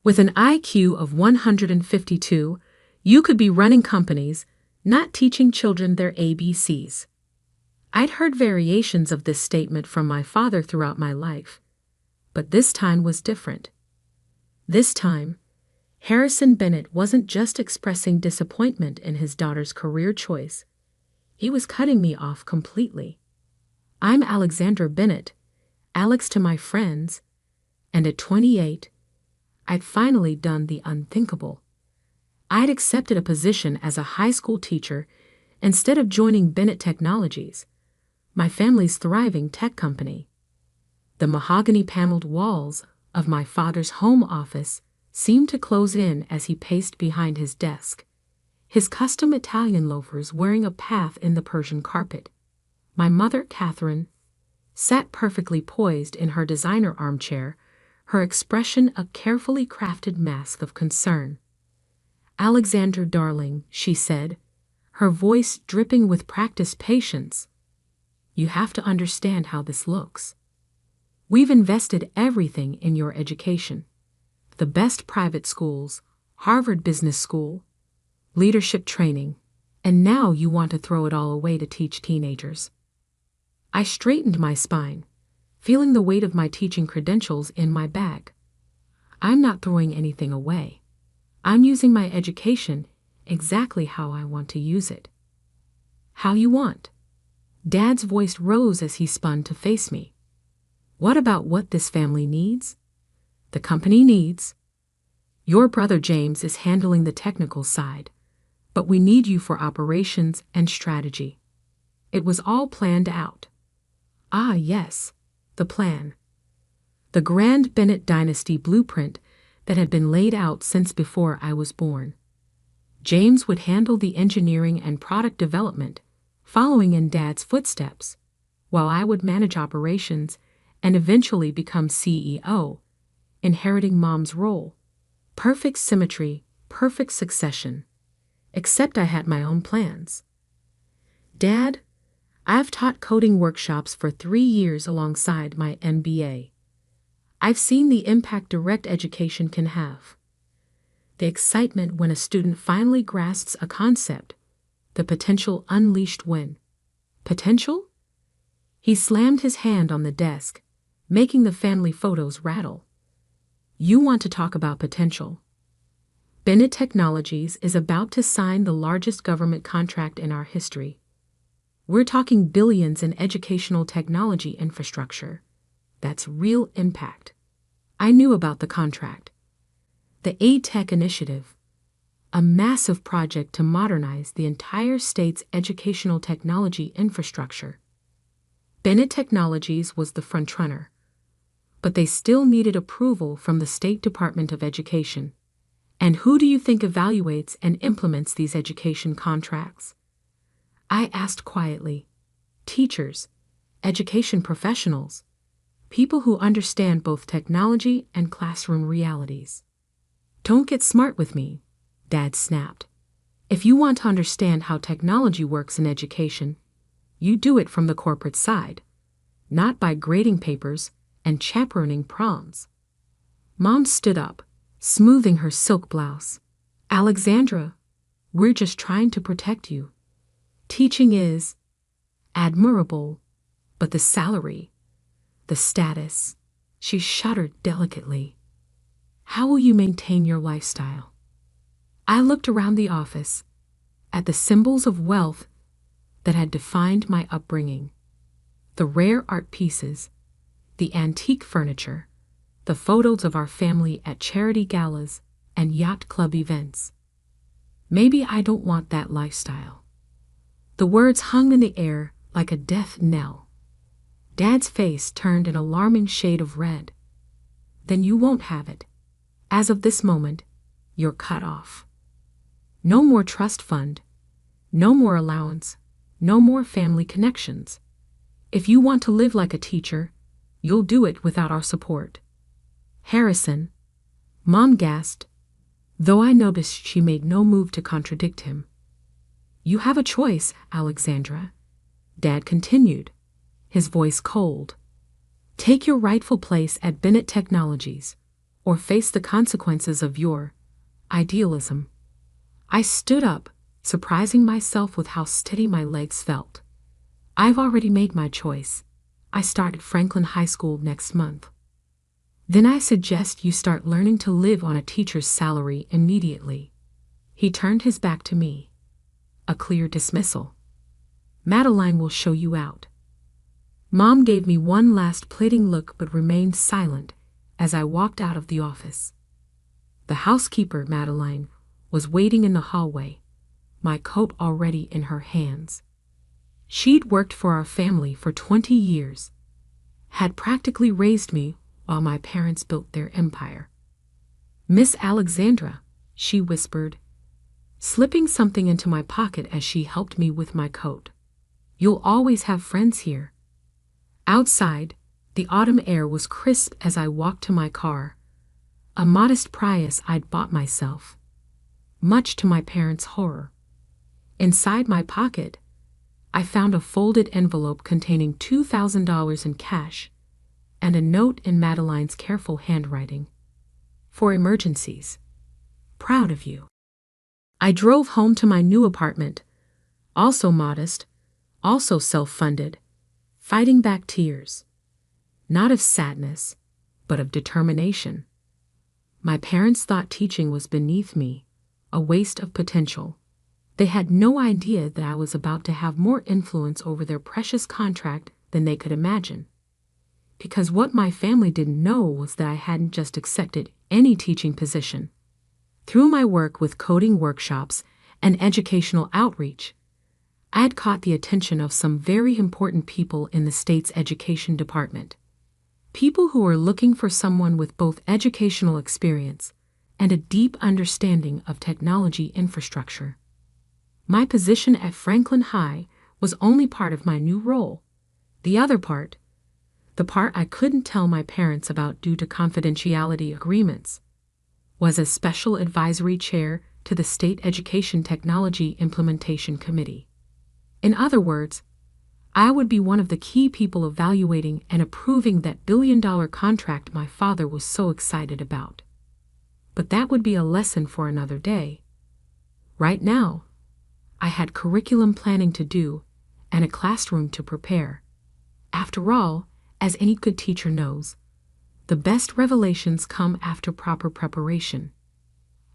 With an IQ of 152, you could be running companies, not teaching children their ABCs. I'd heard variations of this statement from my father throughout my life, but this time was different. This time, Harrison Bennett wasn't just expressing disappointment in his daughter's career choice. He was cutting me off completely. I'm Alexandra Bennett, Alex to my friends, and at 28, I'd finally done the unthinkable. I'd accepted a position as a high school teacher instead of joining Bennett Technologies, my family's thriving tech company. The mahogany-paneled walls of my father's home office seemed to close in as he paced behind his desk, his custom Italian loafers wearing a path in the Persian carpet. My mother, Catherine, sat perfectly poised in her designer armchair, her expression a carefully crafted mask of concern. "Alexandra, darling," she said, her voice dripping with practiced patience, "you have to understand how this looks. We've invested everything in your education. The best private schools, Harvard Business School, leadership training, and now you want to throw it all away to teach teenagers." I straightened my spine, feeling the weight of my teaching credentials in my bag. I'm not throwing anything away. I'm using my education exactly how I want to use it. How you want? Dad's voice rose as he spun to face me. What about what this family needs? The company needs. Your brother James is handling the technical side, but we need you for operations and strategy. It was all planned out. Ah, yes, the plan. The grand Bennett dynasty blueprint that had been laid out since before I was born. James would handle the engineering and product development, following in Dad's footsteps, while I would manage operations and eventually become CEO, inheriting Mom's role. Perfect symmetry, perfect succession. Except I had my own plans. Dad, I've taught coding workshops for 3 years alongside my MBA. I've seen the impact direct education can have. The excitement when a student finally grasps a concept, the potential unleashed when. Potential? He slammed his hand on the desk, making the family photos rattle. You want to talk about potential? Bennett Technologies is about to sign the largest government contract in our history. We're talking billions in educational technology infrastructure. That's real impact. I knew about the contract. The AID-Tech Initiative, a massive project to modernize the entire state's educational technology infrastructure. Bennett Technologies was the frontrunner, but they still needed approval from the State Department of Education. And who do you think evaluates and implements these education contracts? I asked quietly. Teachers, education professionals, people who understand both technology and classroom realities. Don't get smart with me, Dad snapped. If you want to understand how technology works in education, you do it from the corporate side, not by grading papers and chaperoning proms. Mom stood up, smoothing her silk blouse. Alexandra, we're just trying to protect you. Teaching is admirable, but the salary, the status, she shuddered delicately. How will you maintain your lifestyle? I looked around the office, at the symbols of wealth that had defined my upbringing. The rare art pieces, the antique furniture, the photos of our family at charity galas and yacht club events. Maybe I don't want that lifestyle. The words hung in the air like a death knell. Dad's face turned an alarming shade of red. Then you won't have it. As of this moment, you're cut off. No more trust fund, no more allowance, no more family connections. If you want to live like a teacher, you'll do it without our support. Harrison, Mom gasped, though I noticed she made no move to contradict him. You have a choice, Alexandra, Dad continued, his voice cold. Take your rightful place at Bennett Technologies, or face the consequences of your idealism. I stood up, surprising myself with how steady my legs felt. I've already made my choice. I start at Franklin High School next month. Then I suggest you start learning to live on a teacher's salary immediately. He turned his back to me. A clear dismissal. Madeline will show you out. Mom gave me one last pleading look but remained silent as I walked out of the office. The housekeeper, Madeline, was waiting in the hallway, my coat already in her hands. She'd worked for our family for 20 years, had practically raised me while my parents built their empire. "Miss Alexandra," she whispered, slipping something into my pocket as she helped me with my coat. "You'll always have friends here." Outside, the autumn air was crisp as I walked to my car, a modest Prius I'd bought myself, much to my parents' horror. Inside my pocket, I found a folded envelope containing $2,000 in cash and a note in Madeline's careful handwriting. "For emergencies. Proud of you." I drove home to my new apartment, also modest, also self-funded, fighting back tears. Not of sadness, but of determination. My parents thought teaching was beneath me, a waste of potential. They had no idea that I was about to have more influence over their precious contract than they could imagine. Because what my family didn't know was that I hadn't just accepted any teaching position. Through my work with coding workshops and educational outreach, I had caught the attention of some very important people in the state's education department. People who were looking for someone with both educational experience and a deep understanding of technology infrastructure. My position at Franklin High was only part of my new role. The other part, the part I couldn't tell my parents about due to confidentiality agreements, was as special advisory chair to the State Education Technology Implementation Committee. In other words, I would be one of the key people evaluating and approving that billion-dollar contract my father was so excited about. But that would be a lesson for another day. Right now, I had curriculum planning to do and a classroom to prepare. After all, as any good teacher knows, the best revelations come after proper preparation.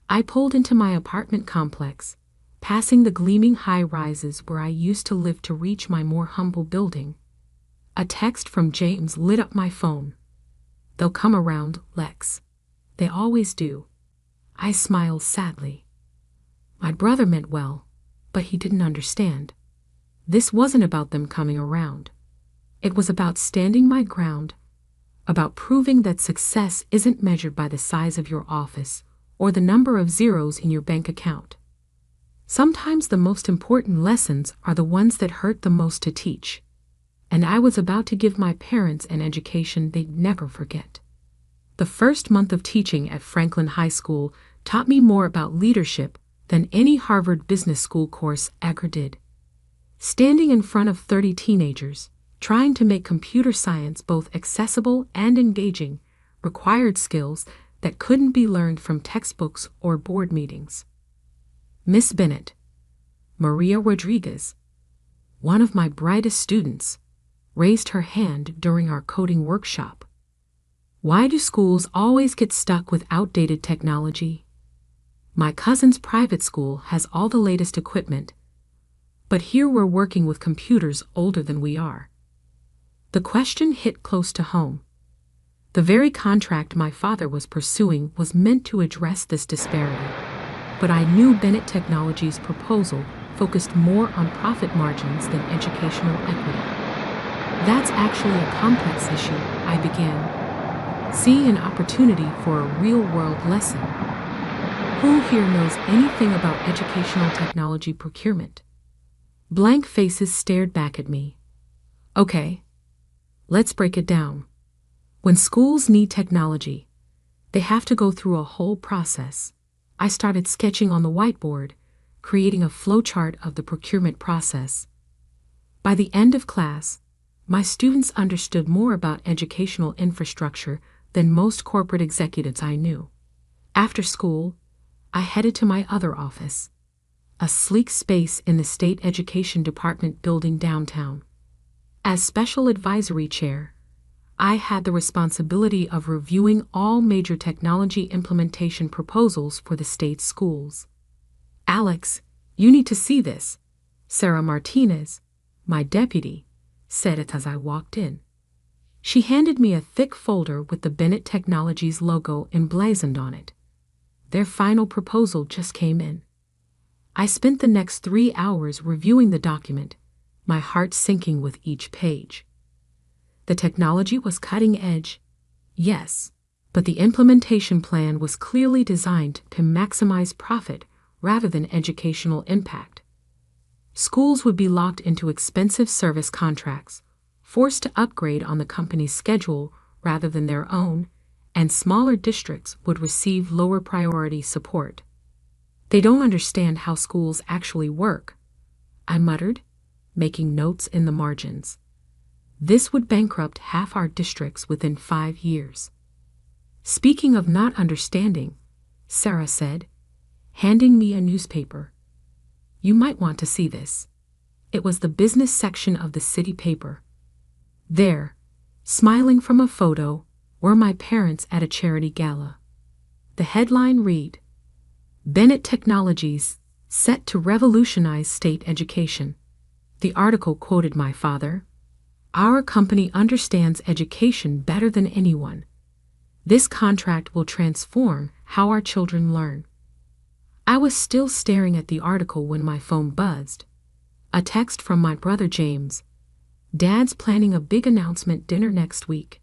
I pulled into my apartment complex, passing the gleaming high-rises where I used to live to reach my more humble building. A text from James lit up my phone. "They'll come around, Lex. They always do." I smiled sadly. My brother meant well, but he didn't understand. This wasn't about them coming around. It was about standing my ground, about proving that success isn't measured by the size of your office or the number of zeros in your bank account. Sometimes the most important lessons are the ones that hurt the most to teach, and I was about to give my parents an education they'd never forget. The first month of teaching at Franklin High School taught me more about leadership than any Harvard Business School course ever did. Standing in front of 30 teenagers, trying to make computer science both accessible and engaging, required skills that couldn't be learned from textbooks or board meetings. Miss Bennett, Maria Rodriguez, one of my brightest students, raised her hand during our coding workshop. "Why do schools always get stuck with outdated technology? My cousin's private school has all the latest equipment, but here we're working with computers older than we are." The question hit close to home. The very contract my father was pursuing was meant to address this disparity, but I knew Bennett Technologies' proposal focused more on profit margins than educational equity. "That's actually a complex issue," I began, seeing an opportunity for a real-world lesson. Who here knows anything about educational technology procurement? Blank faces stared back at me. "Okay, let's break it down. When schools need technology, they have to go through a whole process." I started sketching on the whiteboard, creating a flowchart of the procurement process. By the end of class, my students understood more about educational infrastructure than most corporate executives I knew. After school, I headed to my other office, a sleek space in the State Education Department building downtown. As Special Advisory Chair, I had the responsibility of reviewing all major technology implementation proposals for the state schools. "Alex, you need to see this," Sarah Martinez, my deputy, said it as I walked in. She handed me a thick folder with the Bennett Technologies logo emblazoned on it. Their final proposal just came in. I spent the next 3 hours reviewing the document, my heart sinking with each page. The technology was cutting edge, yes, but the implementation plan was clearly designed to maximize profit rather than educational impact. Schools would be locked into expensive service contracts, forced to upgrade on the company's schedule rather than their own, and smaller districts would receive lower priority support. "They don't understand how schools actually work," I muttered, making notes in the margins. "This would bankrupt half our districts within 5 years." "Speaking of not understanding," Sarah said, handing me a newspaper. "You might want to see this." It was the business section of the city paper. There, smiling from a photo, were my parents at a charity gala. The headline read, "Bennett Technologies set to revolutionize state education." The article quoted my father, "Our company understands education better than anyone. This contract will transform how our children learn." I was still staring at the article when my phone buzzed. A text from my brother James. "Dad's planning a big announcement dinner next week.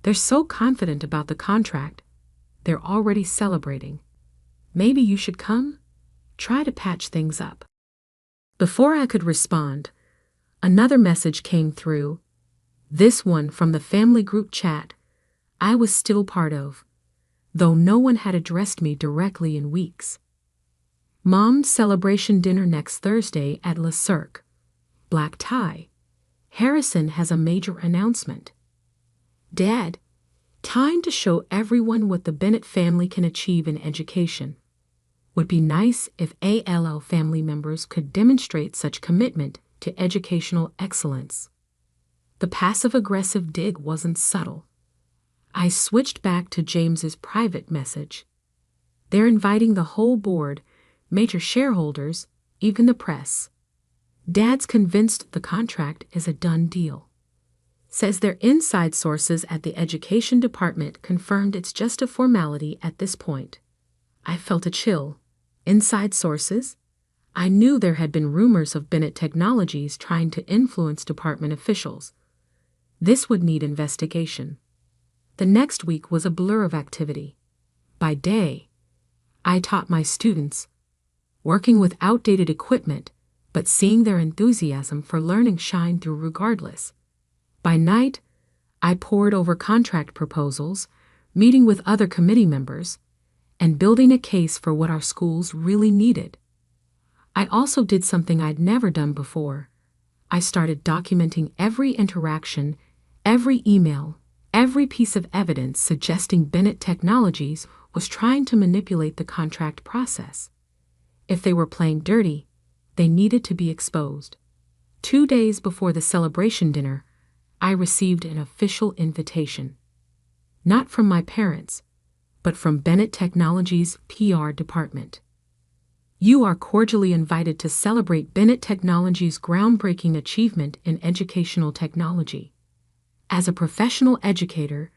They're so confident about the contract. They're already celebrating. Maybe you should come? Try to patch things up." Before I could respond, another message came through, this one from the family group chat I was still part of, though no one had addressed me directly in weeks. "Mom's celebration dinner next Thursday at Le Cirque. Black tie. Harrison has a major announcement. Dad, time to show everyone what the Bennett family can achieve in education. Would be nice if ALL family members could demonstrate such commitment to educational excellence." The passive-aggressive dig wasn't subtle. I switched back to James's private message. "They're inviting the whole board, major shareholders, even the press. Dad's convinced the contract is a done deal. Says their inside sources at the education department confirmed it's just a formality at this point." I felt a chill. Inside sources? I knew there had been rumors of Bennett Technologies trying to influence department officials. This would need investigation. The next week was a blur of activity. By day, I taught my students, working with outdated equipment, but seeing their enthusiasm for learning shine through regardless. By night, I pored over contract proposals, meeting with other committee members, and building a case for what our schools really needed. I also did something I'd never done before. I started documenting every interaction, every email, every piece of evidence suggesting Bennett Technologies was trying to manipulate the contract process. If they were playing dirty, they needed to be exposed. 2 days before the celebration dinner, I received an official invitation. Not from my parents, but from Bennett Technologies' PR department. "You are cordially invited to celebrate Bennett Technologies' groundbreaking achievement in educational technology. As a professional educator,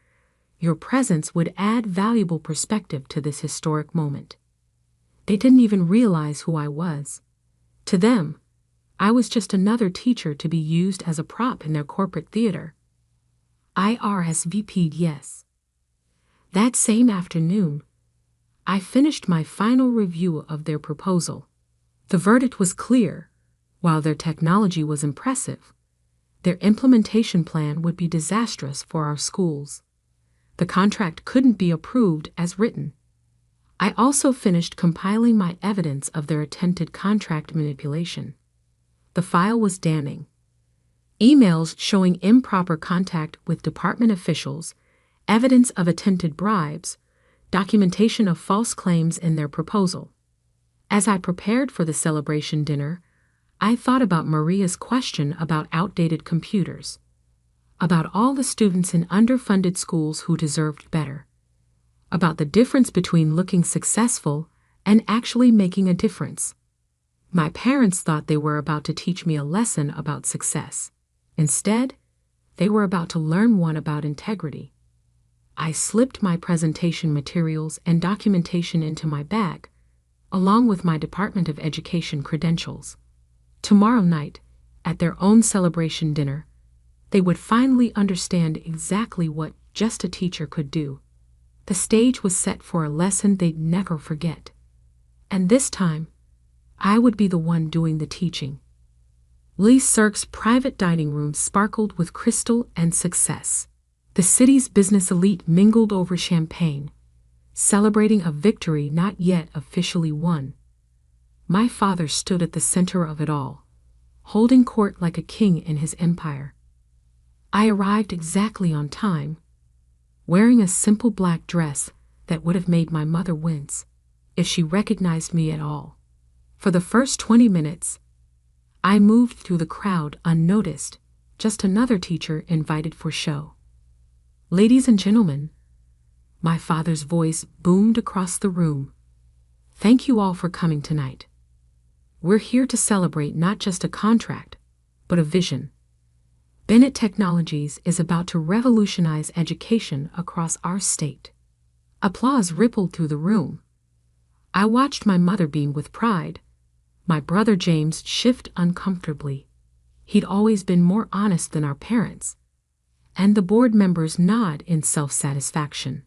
your presence would add valuable perspective to this historic moment." They didn't even realize who I was. To them, I was just another teacher to be used as a prop in their corporate theater. I RSVP'd yes. That same afternoon, I finished my final review of their proposal. The verdict was clear. While their technology was impressive, their implementation plan would be disastrous for our schools. The contract couldn't be approved as written. I also finished compiling my evidence of their attempted contract manipulation. The file was damning. Emails showing improper contact with department officials evidence of attempted bribes, documentation of false claims in their proposal. As I prepared for the celebration dinner, I thought about Maria's question about outdated computers, about all the students in underfunded schools who deserved better, about the difference between looking successful and actually making a difference. My parents thought they were about to teach me a lesson about success. Instead, they were about to learn one about integrity. I slipped my presentation materials and documentation into my bag, along with my Department of Education credentials. Tomorrow night, at their own celebration dinner, they would finally understand exactly what just a teacher could do. The stage was set for a lesson they'd never forget. And this time, I would be the one doing the teaching. Lee Cirque's private dining room sparkled with crystal and success. The city's business elite mingled over champagne, celebrating a victory not yet officially won. My father stood at the center of it all, holding court like a king in his empire. I arrived exactly on time, wearing a simple black dress that would have made my mother wince if she recognized me at all. For the first 20 minutes, I moved through the crowd unnoticed, just another teacher invited for show. Ladies and gentlemen, my father's voice boomed across the room. Thank you all for coming tonight. We're here to celebrate not just a contract, but a vision. Bennett Technologies is about to revolutionize education across our state. Applause rippled through the room. I watched my mother beam with pride, my brother James shift uncomfortably. He'd always been more honest than our parents. And the board members nod in self-satisfaction.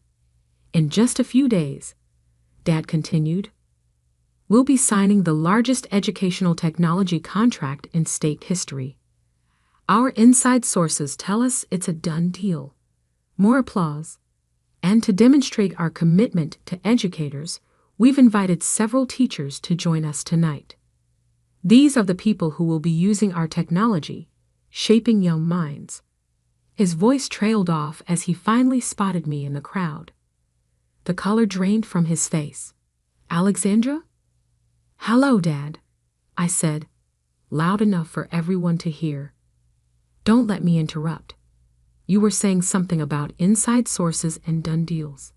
In just a few days, Dad continued, we'll be signing the largest educational technology contract in state history. Our inside sources tell us it's a done deal. More applause. And to demonstrate our commitment to educators, we've invited several teachers to join us tonight. These are the people who will be using our technology, shaping young minds. His voice trailed off as he finally spotted me in the crowd. The color drained from his face. Alexandra? Hello, Dad, I said, loud enough for everyone to hear. Don't let me interrupt. You were saying something about inside sources and done deals.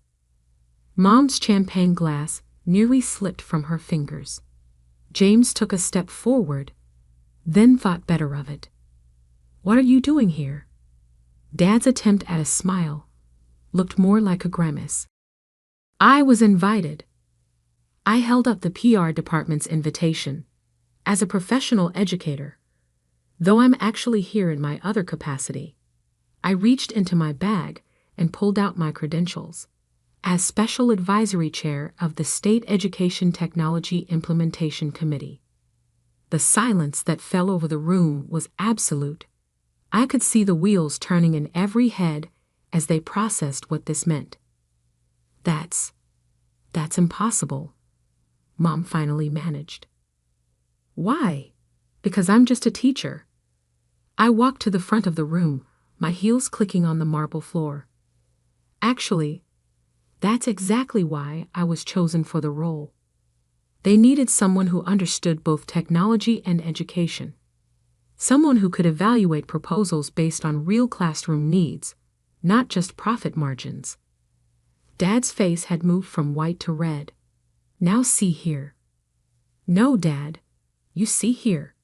Mom's champagne glass nearly slipped from her fingers. James took a step forward, then thought better of it. What are you doing here? Dad's attempt at a smile looked more like a grimace. I was invited. I held up the PR department's invitation. As a professional educator, though I'm actually here in my other capacity, I reached into my bag and pulled out my credentials. As Special Advisory Chair of the State Education Technology Implementation Committee. The silence that fell over the room was absolute. I could see the wheels turning in every head as they processed what this meant. That's impossible, Mom finally managed. Why? Because I'm just a teacher. I walked to the front of the room, my heels clicking on the marble floor. Actually, that's exactly why I was chosen for the role. They needed someone who understood both technology and education. Someone who could evaluate proposals based on real classroom needs, not just profit margins. Dad's face had moved from white to red. Now see here. No, Dad. You see here.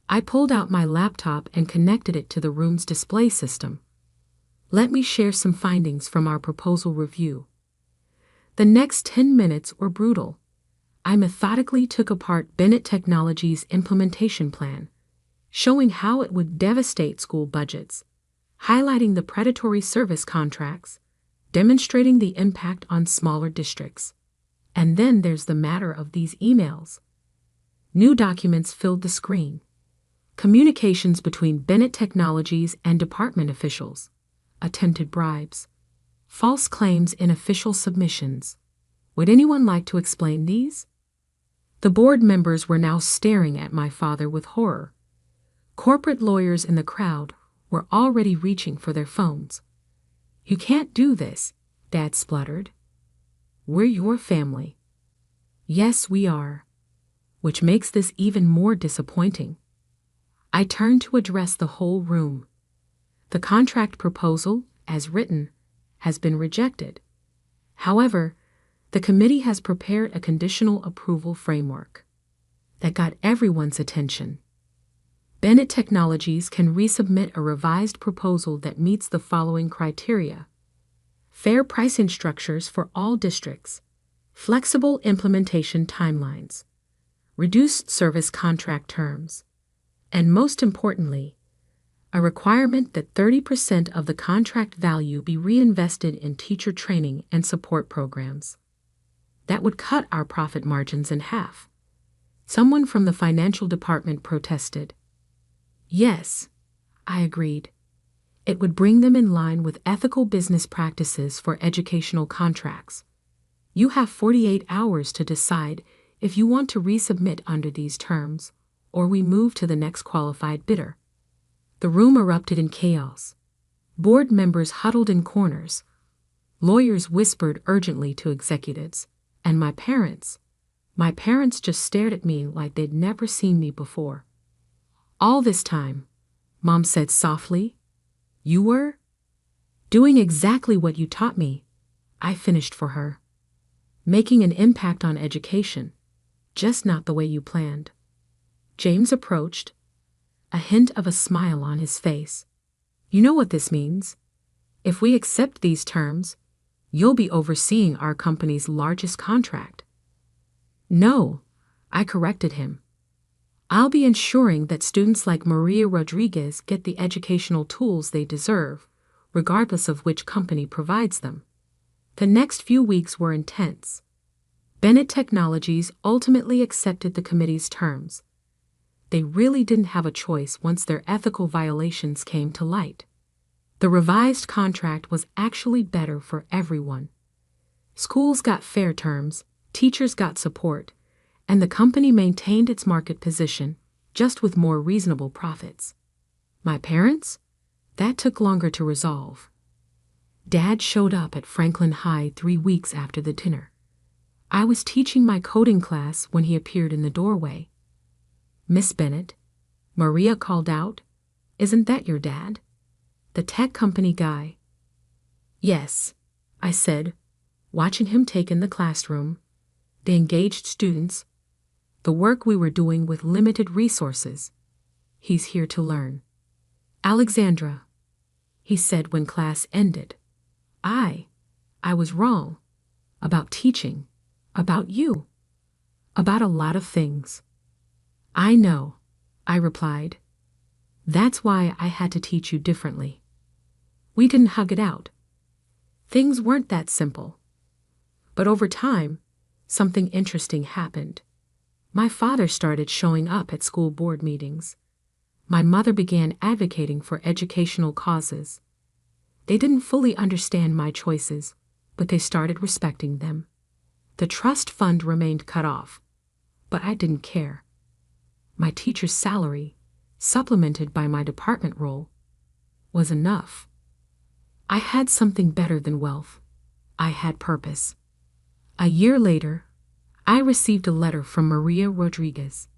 I pulled out my laptop and connected it to the room's display system. Let me share some findings from our proposal review. The next 10 minutes were brutal. I methodically took apart Bennett Technologies' implementation plan, showing how it would devastate school budgets, highlighting the predatory service contracts, demonstrating the impact on smaller districts. And then there's the matter of these emails. New documents filled the screen. Communications between Bennett Technologies and department officials, attempted bribes, false claims in official submissions. Would anyone like to explain these? The board members were now staring at my father with horror. Corporate lawyers in the crowd were already reaching for their phones. "You can't do this," Dad spluttered. "We're your family." "Yes, we are," which makes this even more disappointing. I turned to address the whole room. The contract proposal, as written, has been rejected. However, the committee has prepared a conditional approval framework that got everyone's attention. Bennett Technologies can resubmit a revised proposal that meets the following criteria: fair pricing structures for all districts, flexible implementation timelines, reduced service contract terms, and most importantly, a requirement that 30% of the contract value be reinvested in teacher training and support programs. That would cut our profit margins in half. Someone from the financial department protested. Yes, I agreed. It would bring them in line with ethical business practices for educational contracts. You have 48 hours to decide if you want to resubmit under these terms, or we move to the next qualified bidder. The room erupted in chaos. Board members huddled in corners. Lawyers whispered urgently to executives, and my parents just stared at me like they'd never seen me before. "All this time," Mom said softly, "you were doing exactly what you taught me," I finished for her. "Making an impact on education, just not the way you planned." James approached, a hint of a smile on his face. "You know what this means. If we accept these terms, you'll be overseeing our company's largest contract." "No," I corrected him. "I'll be ensuring that students like Maria Rodriguez get the educational tools they deserve, regardless of which company provides them." The next few weeks were intense. Bennett Technologies ultimately accepted the committee's terms. They really didn't have a choice once their ethical violations came to light. The revised contract was actually better for everyone. Schools got fair terms, teachers got support, and the company maintained its market position, just with more reasonable profits. My parents? That took longer to resolve. Dad showed up at Franklin High 3 weeks after the dinner. I was teaching my coding class when he appeared in the doorway. "Miss Bennett," Maria called out, "isn't that your dad? The tech company guy?" "Yes," I said, watching him take in the classroom, the engaged students, the work we were doing with limited resources. "He's here to learn." "Alexandra," he said when class ended, I was wrong. About teaching, about you, about a lot of things." "I know," I replied. "That's why I had to teach you differently." We didn't hug it out. Things weren't that simple. But over time, something interesting happened. My father started showing up at school board meetings. My mother began advocating for educational causes. They didn't fully understand my choices, but they started respecting them. The trust fund remained cut off, but I didn't care. My teacher's salary, supplemented by my department role, was enough. I had something better than wealth. I had purpose. A year later, I received a letter from Maria Rodriguez.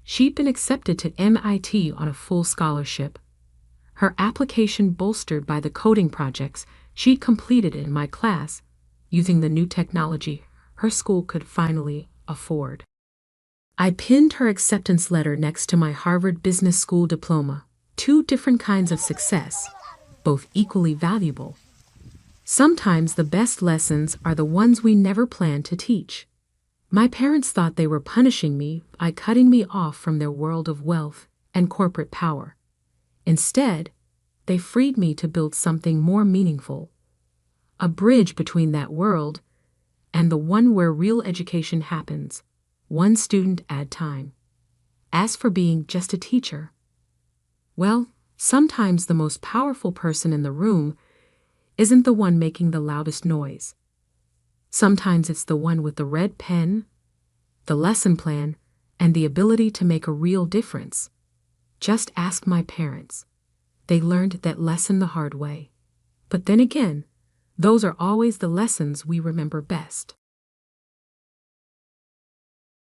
She'd been accepted to MIT on a full scholarship. Her application bolstered by the coding projects she'd completed in my class, using the new technology her school could finally afford. I pinned her acceptance letter next to my Harvard Business School diploma, 2 different kinds of success, both equally valuable. Sometimes the best lessons are the ones we never planned to teach. My parents thought they were punishing me by cutting me off from their world of wealth and corporate power. Instead, they freed me to build something more meaningful, a bridge between that world and the one where real education happens, one student at a time. As for being just a teacher, well, sometimes the most powerful person in the room isn't the one making the loudest noise. Sometimes it's the one with the red pen, the lesson plan, and the ability to make a real difference. Just ask my parents. They learned that lesson the hard way. But then again, those are always the lessons we remember best.